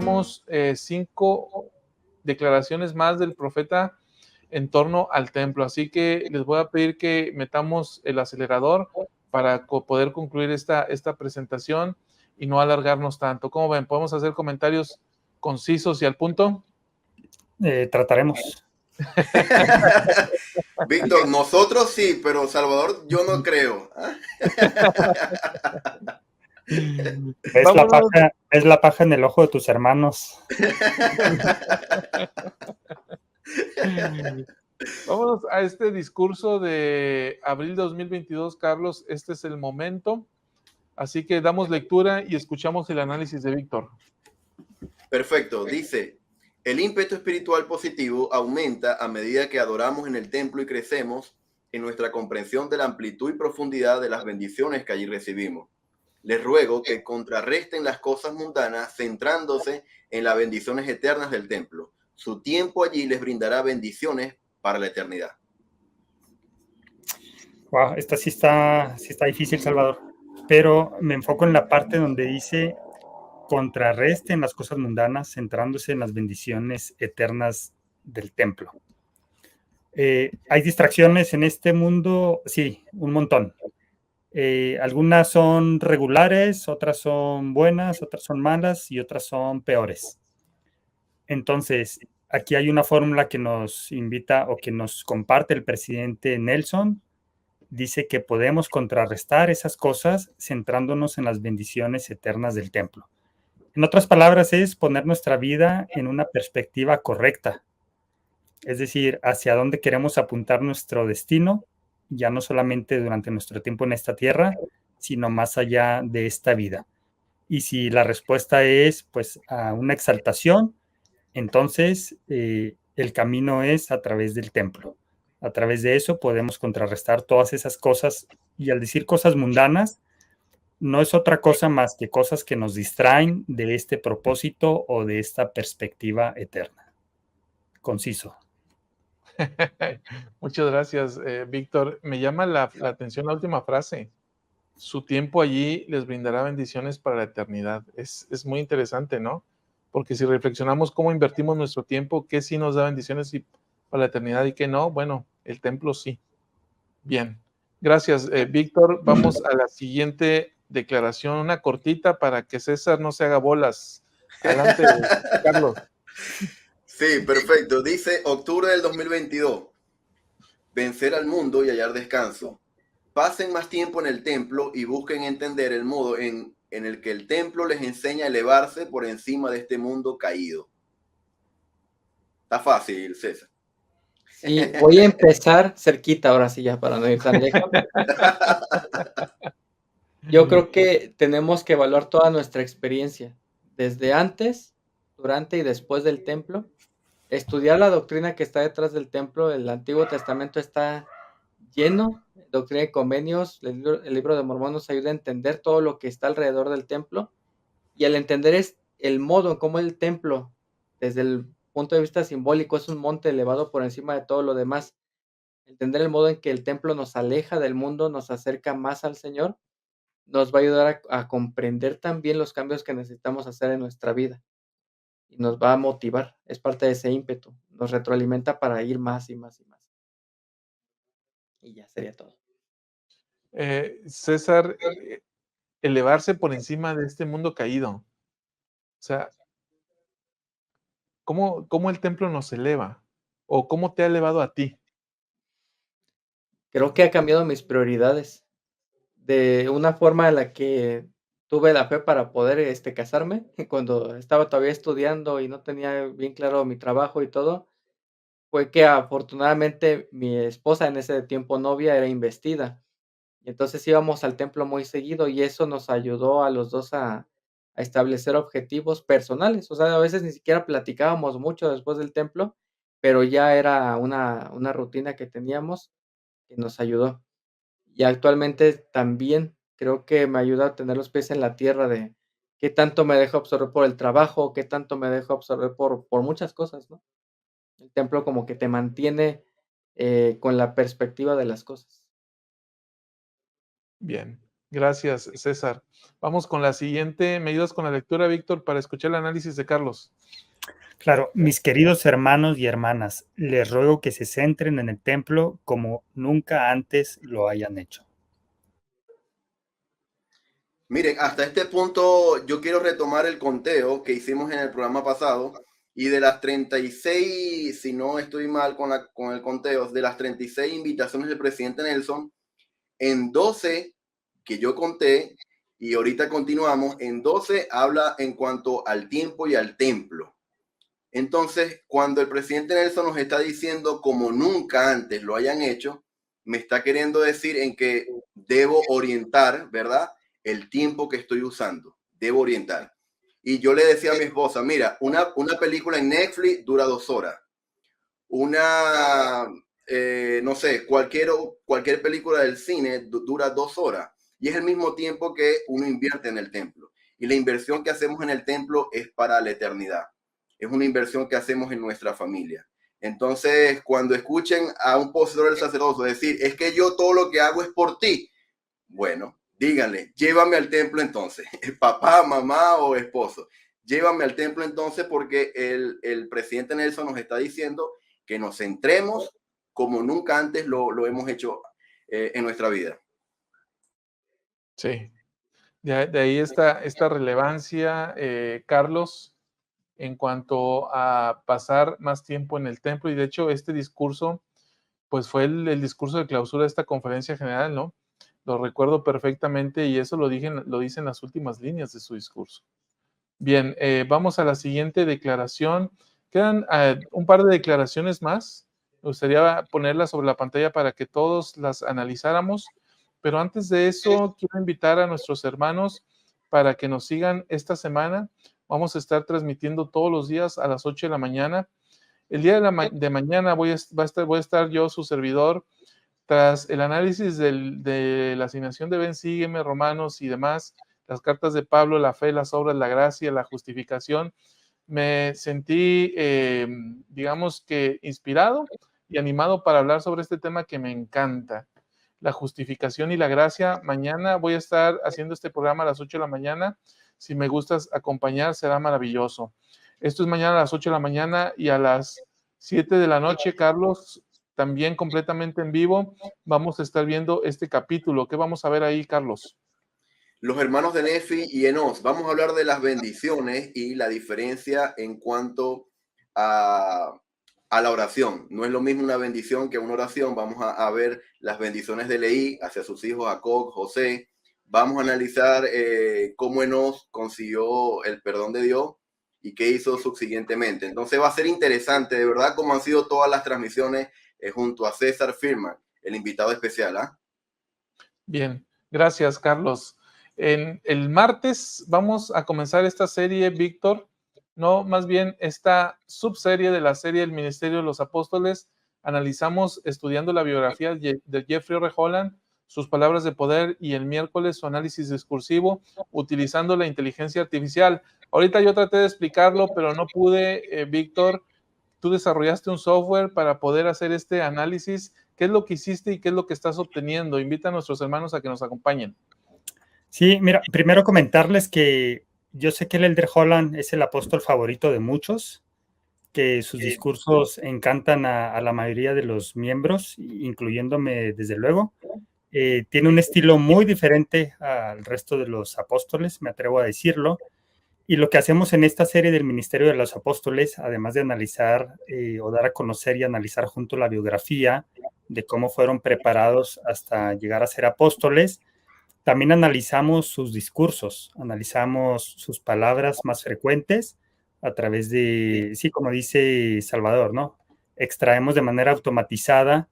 tenemos 5 declaraciones más del profeta en torno al templo. Así que les voy a pedir que metamos el acelerador para poder concluir esta presentación y no alargarnos tanto. ¿Cómo ven? ¿Podemos hacer comentarios concisos y al punto? Trataremos. Víctor, nosotros sí, pero Salvador, yo no creo. Es la paja en el ojo de tus hermanos. Vámonos a este discurso de abril de 2022, Carlos. Este es el momento. Así que damos lectura y escuchamos el análisis de Víctor. Perfecto. Dice, el ímpetu espiritual positivo aumenta a medida que adoramos en el templo y crecemos en nuestra comprensión de la amplitud y profundidad de las bendiciones que allí recibimos. Les ruego que contrarresten las cosas mundanas centrándose en las bendiciones eternas del templo. Su tiempo allí les brindará bendiciones para la eternidad. Wow, esta sí está difícil, Salvador. Pero me enfoco en la parte donde dice contrarresten las cosas mundanas centrándose en las bendiciones eternas del templo. ¿Hay distracciones en este mundo? Sí, un montón. Algunas son regulares, otras son buenas, otras son malas y otras son peores. Entonces, aquí hay una fórmula que nos invita o que nos comparte el presidente Nelson. Dice que podemos contrarrestar esas cosas centrándonos en las bendiciones eternas del templo. En otras palabras, es poner nuestra vida en una perspectiva correcta, es decir, hacia dónde queremos apuntar nuestro destino, ya no solamente durante nuestro tiempo en esta tierra, sino más allá de esta vida. Y si la respuesta es, pues, a una exaltación, entonces el camino es a través del templo. A través de eso podemos contrarrestar todas esas cosas, y al decir cosas mundanas, no es otra cosa más que cosas que nos distraen de este propósito o de esta perspectiva eterna. Conciso. Muchas gracias, Víctor. Me llama la atención la última frase. Su tiempo allí les brindará bendiciones para la eternidad. Es muy interesante, ¿no? Porque si reflexionamos cómo invertimos nuestro tiempo, qué sí nos da bendiciones para la eternidad y qué no, bueno, el templo sí. Bien. Gracias, Víctor. Vamos a la siguiente declaración, una cortita para que César no se haga bolas. Adelante, Carlos. Sí, perfecto. Dice octubre del 2022. Vencer al mundo y hallar descanso. Pasen más tiempo en el templo y busquen entender el modo en el que el templo les enseña a elevarse por encima de este mundo caído. Está fácil, César. Sí, voy a empezar cerquita ahora sí ya para no ir tan lejos. Yo creo que tenemos que evaluar toda nuestra experiencia, desde antes, durante y después del templo. Estudiar la doctrina que está detrás del templo. El Antiguo Testamento está lleno, doctrina y convenios. El libro de Mormón nos ayuda a entender todo lo que está alrededor del templo. Y al entender es el modo en cómo el templo, desde el punto de vista simbólico, es un monte elevado por encima de todo lo demás. Entender el modo en que el templo nos aleja del mundo, nos acerca más al Señor, nos va a ayudar a comprender también los cambios que necesitamos hacer en nuestra vida. Y nos va a motivar, es parte de ese ímpetu, nos retroalimenta para ir más y más y más. Y ya sería todo. César, elevarse por encima de este mundo caído. O sea, ¿cómo el templo nos eleva? ¿O cómo te ha elevado a ti? Creo que ha cambiado mis prioridades de una forma en la que tuve la fe para poder casarme cuando estaba todavía estudiando y no tenía bien claro mi trabajo y todo. Fue que afortunadamente mi esposa, en ese tiempo novia, era investida. Y entonces íbamos al templo muy seguido y eso nos ayudó a los 2 a establecer objetivos personales. O sea, a veces ni siquiera platicábamos mucho después del templo, pero ya era una rutina que teníamos que nos ayudó. Y actualmente también creo que me ayuda a tener los pies en la tierra de qué tanto me dejo absorber por el trabajo, qué tanto me dejo absorber por muchas cosas, ¿no? El templo como que te mantiene con la perspectiva de las cosas. Bien. Gracias, César. Vamos con la siguiente. ¿Me ayudas con la lectura, Víctor, para escuchar el análisis de Carlos? Claro, mis queridos hermanos y hermanas, les ruego que se centren en el templo como nunca antes lo hayan hecho. Miren, hasta este punto yo quiero retomar el conteo que hicimos en el programa pasado y de las 36, si no estoy mal con el conteo, de las 36 invitaciones del presidente Nelson, en 12 que yo conté y ahorita continuamos, en 12 habla en cuanto al tiempo y al templo. Entonces, cuando el presidente Nelson nos está diciendo como nunca antes lo hayan hecho, me está queriendo decir en que debo orientar, ¿verdad? El tiempo que estoy usando. Debo orientar. Y yo le decía a mi esposa, mira, una película en Netflix dura 2 horas. No sé, cualquier película del cine dura 2 horas. Y es el mismo tiempo que uno invierte en el templo. Y la inversión que hacemos en el templo es para la eternidad. Es una inversión que hacemos en nuestra familia. Entonces, cuando escuchen a un poseedor del sacerdocio decir, es que yo todo lo que hago es por ti, bueno, díganle, llévame al templo entonces, papá, mamá o esposo, llévame al templo entonces porque el presidente Nelson nos está diciendo que nos centremos como nunca antes lo hemos hecho en nuestra vida. Sí, de ahí esta relevancia, Carlos, en cuanto a pasar más tiempo en el templo. Y de hecho, este discurso, pues fue el discurso de clausura de esta conferencia general, ¿no? Lo recuerdo perfectamente y eso lo dice en las últimas líneas de su discurso. Bien, vamos a la siguiente declaración. Quedan un par de declaraciones más. Me gustaría ponerlas sobre la pantalla para que todos las analizáramos. Pero antes de eso, quiero invitar a nuestros hermanos para que nos sigan esta semana. Vamos a estar transmitiendo todos los días a las 8 de la mañana. El día de mañana voy a estar yo, su servidor, tras el análisis de la asignación de Ven, Sígueme, Romanos y demás, las cartas de Pablo, la fe, las obras, la gracia, la justificación. Me sentí, digamos que inspirado y animado para hablar sobre este tema que me encanta, la justificación y la gracia. Mañana voy a estar haciendo este programa a las 8 de la mañana. Si me gustas acompañar, será maravilloso. Esto es mañana a las 8 de la mañana y a las 7 de la noche, Carlos, también completamente en vivo, vamos a estar viendo este capítulo. ¿Qué vamos a ver ahí, Carlos? Los hermanos de Nefi y Enos, vamos a hablar de las bendiciones y la diferencia en cuanto a la oración. No es lo mismo una bendición que una oración. Vamos a ver las bendiciones de Leí hacia sus hijos Jacob, José. Vamos a analizar cómo Enos consiguió el perdón de Dios y qué hizo subsiguientemente. Entonces va a ser interesante, de verdad, cómo han sido todas las transmisiones junto a César Firman, el invitado especial. Bien, gracias, Carlos. El martes vamos a comenzar esta serie, Víctor, no, más bien esta subserie de la serie El Ministerio de los Apóstoles. Analizamos estudiando la biografía de Jeffrey R. Holland, sus palabras de poder, y el miércoles su análisis discursivo utilizando la inteligencia artificial. Ahorita yo traté de explicarlo, pero no pude, Víctor. Tú desarrollaste un software para poder hacer este análisis. ¿Qué es lo que hiciste y qué es lo que estás obteniendo? Invita a nuestros hermanos a que nos acompañen. Sí, mira, primero comentarles que yo sé que el Elder Holland es el apóstol favorito de muchos, que sus discursos encantan a la mayoría de los miembros, incluyéndome desde luego. Tiene un estilo muy diferente al resto de los apóstoles, me atrevo a decirlo. Y lo que hacemos en esta serie del Ministerio de los Apóstoles, además de analizar o dar a conocer y analizar junto la biografía de cómo fueron preparados hasta llegar a ser apóstoles, también analizamos sus discursos, analizamos sus palabras más frecuentes a través de, sí, como dice Salvador, ¿no? Extraemos de manera automatizada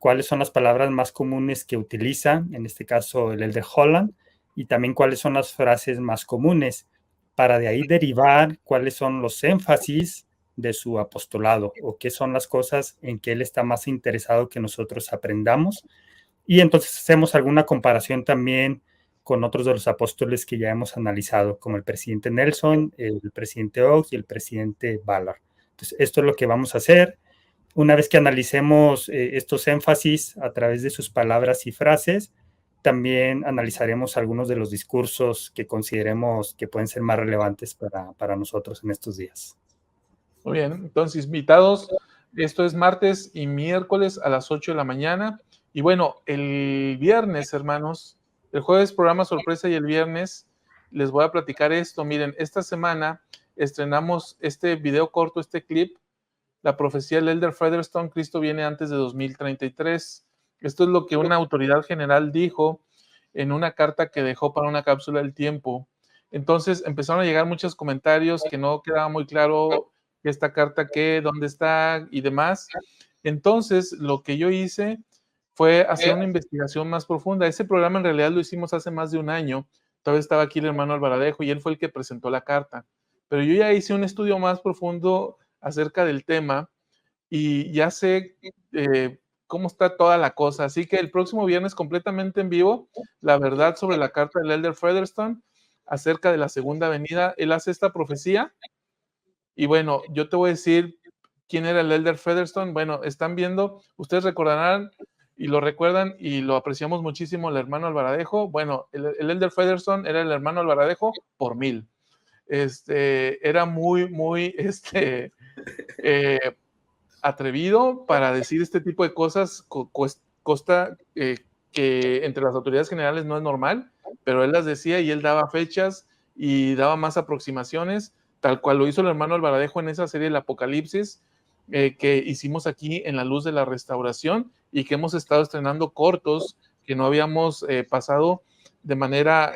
cuáles son las palabras más comunes que utiliza, en este caso el Elder Holland, y también cuáles son las frases más comunes, para de ahí derivar cuáles son los énfasis de su apostolado o qué son las cosas en que él está más interesado que nosotros aprendamos. Y entonces hacemos alguna comparación también con otros de los apóstoles que ya hemos analizado, como el presidente Nelson, el presidente Oaks y el presidente Ballard. Entonces, esto es lo que vamos a hacer. Una vez que analicemos estos énfasis a través de sus palabras y frases, también analizaremos algunos de los discursos que consideremos que pueden ser más relevantes para nosotros en estos días. Muy bien, entonces invitados, esto es martes y miércoles a las 8 de la mañana. Y bueno, el viernes, hermanos, el jueves programa sorpresa y el viernes les voy a platicar esto. Miren, esta semana estrenamos este video corto, este clip, la profecía del Elder Featherstone, Cristo viene antes de 2033. Esto es lo que una autoridad general dijo en una carta que dejó para una cápsula del tiempo. Entonces empezaron a llegar muchos comentarios que no quedaba muy claro esta carta qué, dónde está y demás. Entonces lo que yo hice fue hacer una investigación más profunda. Ese programa en realidad lo hicimos hace más de un año. Todavía estaba aquí el hermano Alvaradejo y él fue el que presentó la carta. Pero yo ya hice un estudio más profundo acerca del tema y ya sé cómo está toda la cosa. Así que el próximo viernes completamente en vivo, la verdad sobre la carta del Elder Featherstone acerca de la segunda venida. Él hace esta profecía y bueno, yo te voy a decir quién era el Elder Featherstone. Bueno, están viendo, ustedes recordarán y lo recuerdan y lo apreciamos muchísimo el hermano Alvaradejo. Bueno, el Elder Featherstone era el hermano Alvaradejo por 1000. Era muy, atrevido para decir este tipo de cosas, costa que entre las autoridades generales no es normal, pero él las decía y él daba fechas y daba más aproximaciones, tal cual lo hizo el hermano Alvaradejo en esa serie del Apocalipsis que hicimos aquí en la luz de la restauración y que hemos estado estrenando cortos que no habíamos pasado de manera,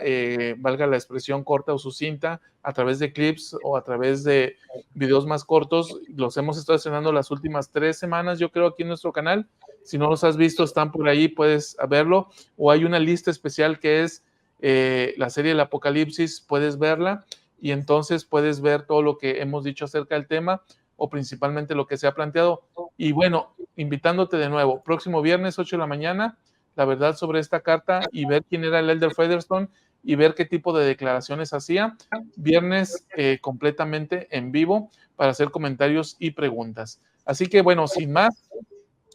valga la expresión, corta o sucinta, a través de clips o a través de videos más cortos. Los hemos estado estrenando las últimas 3 semanas, yo creo, aquí en nuestro canal. Si no los has visto, están por ahí, puedes verlo. O hay una lista especial que es la serie del Apocalipsis, puedes verla y entonces puedes ver todo lo que hemos dicho acerca del tema o principalmente lo que se ha planteado. Y bueno, invitándote de nuevo, próximo viernes, 8 de la mañana, la verdad sobre esta carta y ver quién era el Elder Featherstone y ver qué tipo de declaraciones hacía. Viernes completamente en vivo para hacer comentarios y preguntas. Así que bueno, sin más,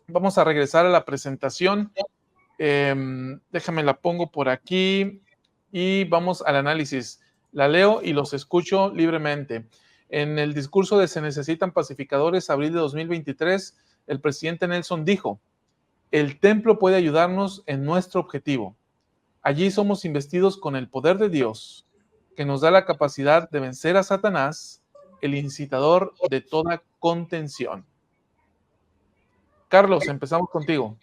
vamos a regresar a la presentación. Déjame la pongo por aquí y vamos al análisis. La leo y los escucho libremente. En el discurso de Se necesitan pacificadores, abril de 2023, el presidente Nelson dijo: el templo puede ayudarnos en nuestro objetivo. Allí somos investidos con el poder de Dios, que nos da la capacidad de vencer a Satanás, el incitador de toda contención. Carlos, empezamos contigo.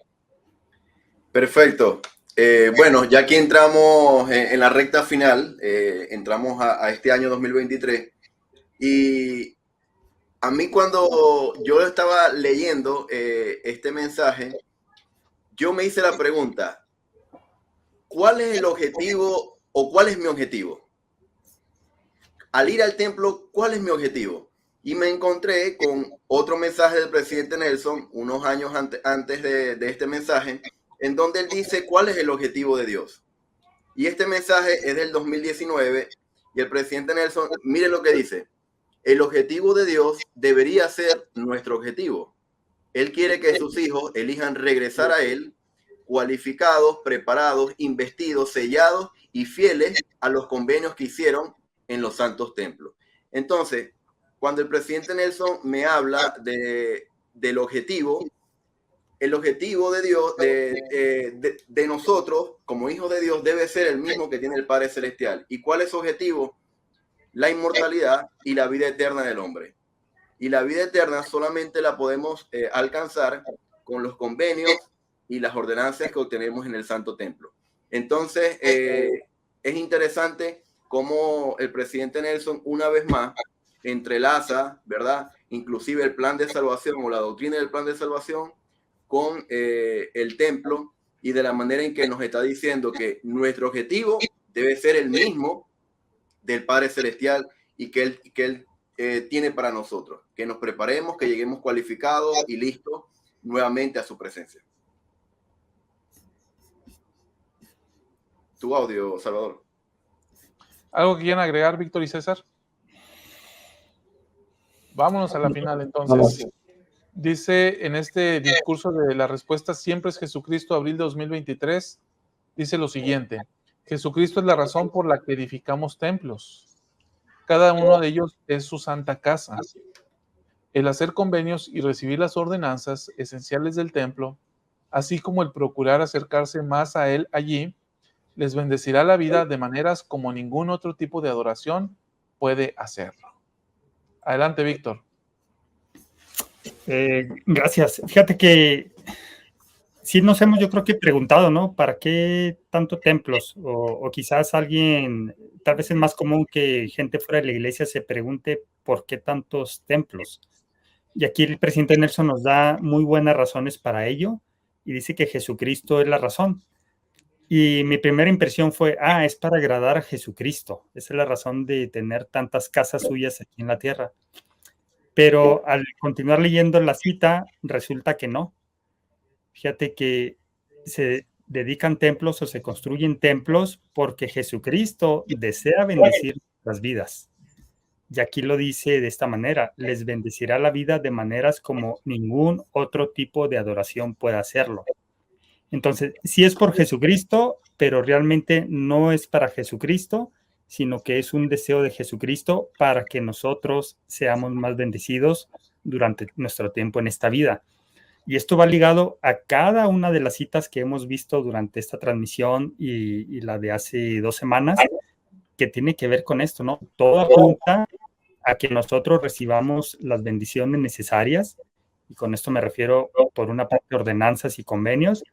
Perfecto. Bueno, ya aquí entramos en la recta final, entramos a este año 2023 y a mí cuando yo estaba leyendo este mensaje, yo me hice la pregunta, ¿cuál es el objetivo o cuál es mi objetivo? Al ir al templo, ¿cuál es mi objetivo? Y me encontré con otro mensaje del presidente Nelson, unos años antes de este mensaje, en donde él dice cuál es el objetivo de Dios. Y este mensaje es del 2019 y el presidente Nelson, mire lo que dice, el objetivo de Dios debería ser nuestro objetivo. Él quiere que sus hijos elijan regresar a Él, cualificados, preparados, investidos, sellados y fieles a los convenios que hicieron en los santos templos. Entonces, cuando el presidente Nelson me habla del objetivo, el objetivo de Dios, de nosotros como hijos de Dios, debe ser el mismo que tiene el Padre Celestial. ¿Y cuál es su objetivo? La inmortalidad y la vida eterna del hombre. Y la vida eterna solamente la podemos alcanzar con los convenios y las ordenanzas que obtenemos en el Santo Templo. Entonces, es interesante cómo el presidente Nelson, una vez más, entrelaza, ¿verdad? Inclusive el plan de salvación o la doctrina del plan de salvación con el templo y de la manera en que nos está diciendo que nuestro objetivo debe ser el mismo del Padre Celestial y que él tiene para nosotros, que nos preparemos, que lleguemos cualificados y listos nuevamente a su presencia. Tu audio, Salvador. ¿Algo que quieran agregar, Víctor y César? Vámonos a la final entonces. Dice en este discurso de la respuesta, siempre es Jesucristo, abril de 2023, dice lo siguiente: Jesucristo es la razón por la que edificamos templos. Cada uno de ellos es su santa casa. El hacer convenios y recibir las ordenanzas esenciales del templo, así como el procurar acercarse más a él allí, les bendecirá la vida de maneras como ningún otro tipo de adoración puede hacerlo. Adelante, Víctor. Gracias. Fíjate que sí nos hemos, yo creo que preguntado, ¿no? ¿Para qué tanto templos? O quizás alguien, tal vez es más común que gente fuera de la iglesia se pregunte por qué tantos templos. Y aquí el presidente Nelson nos da muy buenas razones para ello y dice que Jesucristo es la razón. Y mi primera impresión fue, es para agradar a Jesucristo. Esa es la razón de tener tantas casas suyas aquí en la tierra. Pero al continuar leyendo la cita, resulta que no. Fíjate que se dedican templos o se construyen templos porque Jesucristo desea bendecir las vidas. Y aquí lo dice de esta manera: les bendecirá la vida de maneras como ningún otro tipo de adoración puede hacerlo. Entonces, sí es por Jesucristo, pero realmente no es para Jesucristo, sino que es un deseo de Jesucristo para que nosotros seamos más bendecidos durante nuestro tiempo en esta vida. Y esto va ligado a cada una de las citas que hemos visto durante esta transmisión y la de hace 2 semanas, que tiene que ver con esto, ¿no? Todo apunta a que nosotros recibamos las bendiciones necesarias, y con esto me refiero por una parte a ordenanzas y convenios,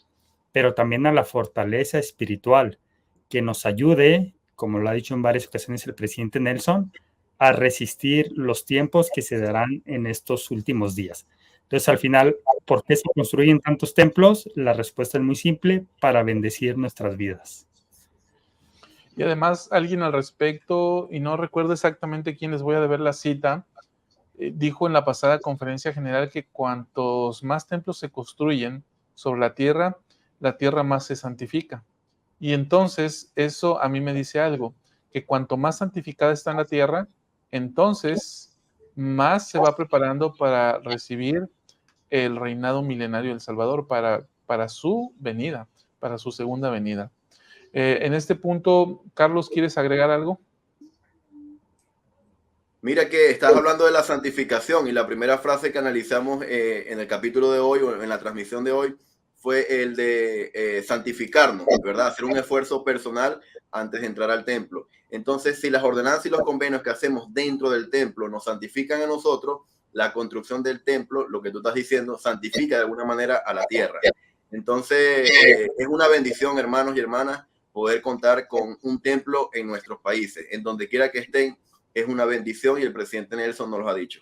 pero también a la fortaleza espiritual que nos ayude, como lo ha dicho en varias ocasiones el presidente Nelson, a resistir los tiempos que se darán en estos últimos días. Entonces, al final, ¿por qué se construyen tantos templos? La respuesta es muy simple: para bendecir nuestras vidas. Y además, alguien al respecto, y no recuerdo exactamente quién, les voy a deber la cita, dijo en la pasada conferencia general que cuantos más templos se construyen sobre la tierra más se santifica. Y entonces eso a mí me dice algo, que cuanto más santificada está en la tierra, entonces más se va preparando para recibir el reinado milenario del Salvador, para su venida, para su segunda venida. En este punto, Carlos, ¿quieres agregar algo? Mira que estás hablando de la santificación y la primera frase que analizamos en el capítulo de hoy o en la transmisión de hoy fue el de santificarnos, ¿verdad? Hacer un esfuerzo personal antes de entrar al templo. Entonces, si las ordenanzas y los convenios que hacemos dentro del templo nos santifican a nosotros, la construcción del templo, lo que tú estás diciendo, santifica de alguna manera a la tierra. Entonces, es una bendición, hermanos y hermanas, poder contar con un templo en nuestros países, en donde quiera que estén. Es una bendición y el presidente Nelson nos lo ha dicho.